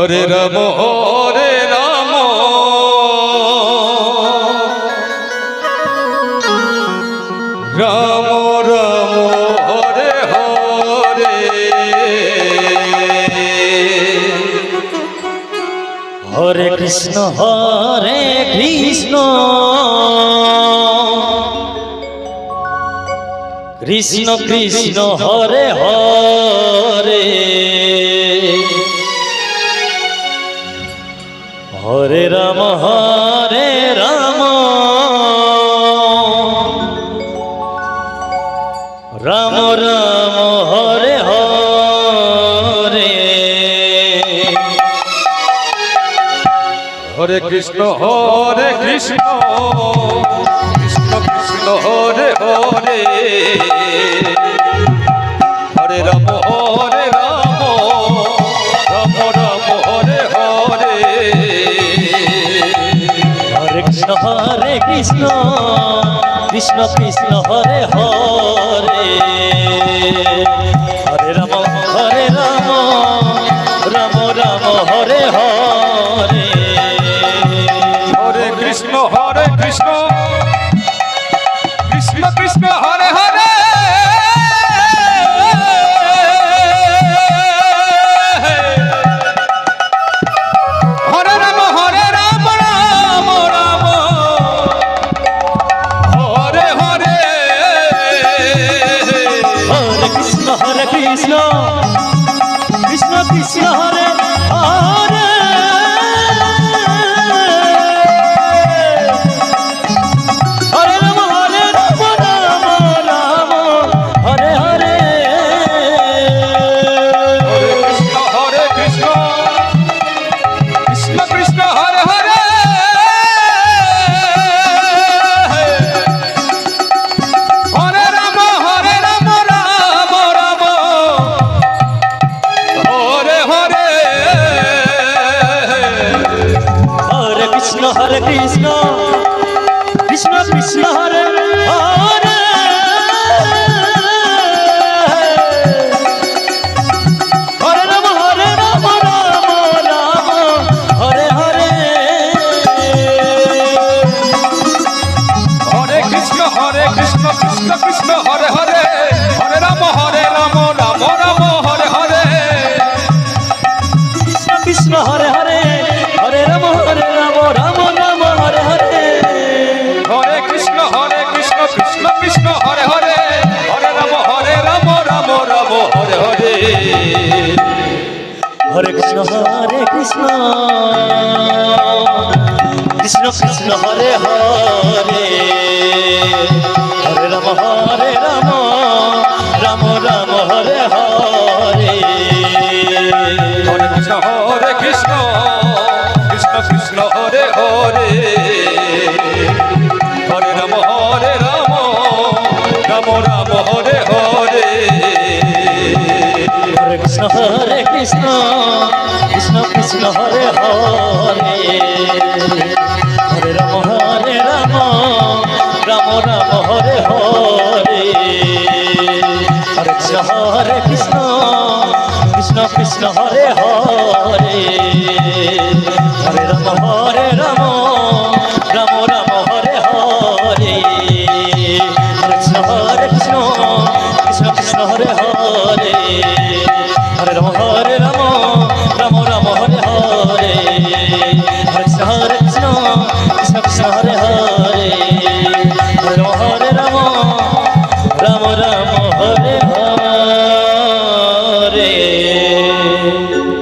Hare Ram Ram Ram Hare Hare Hare Krishna Krishna Krishna Hare Hare Hare Ram Ram Ram Hare Hare Hare Krishna Krishna Krishna Hare Hare Hare Ram Ram Ram Hare Hare Hare Krishna Krishna Krishna Hare Hare Hare Ram Ram Ram Hare Hare Hare Krishna Krishna Krishna Hare Hare Hare Ram Ram Ram Hare Hare Hare Krishna Krishna Krishna Hare Hare Hare Ram Ram Ram Hare Hare Hare Krishna Krishna Hare Hare Hare Ram Ram Ram Hare Hare Hare Krishna Krishna Hare Hare Hare Ram Ram Ram Hare Hare Hare Krishna Krishna Hare Hare Hare Ram Ram Ram Hare Hare Krishna Hare Hare Hare Ram Ram Ram Hare Hare Hare Krishna Krishna Hare Hare Hare Ram Ram Ram Hare Hare Hare Krishna Krishna Hare Hare Hare Ram Ram Ram Hare Hare Hare Krishna Krishna Hare Hare Hare Ram Ram Ram Hare Hare Hare Krishna Krishna Hare Hare Hare Ram Ram Ram Hare Hare Hare Krishna Krishna Hare Hare Hare Ram Ram Ram Hare Hare Hare Krishna Krishna Hare Hare Hare Ram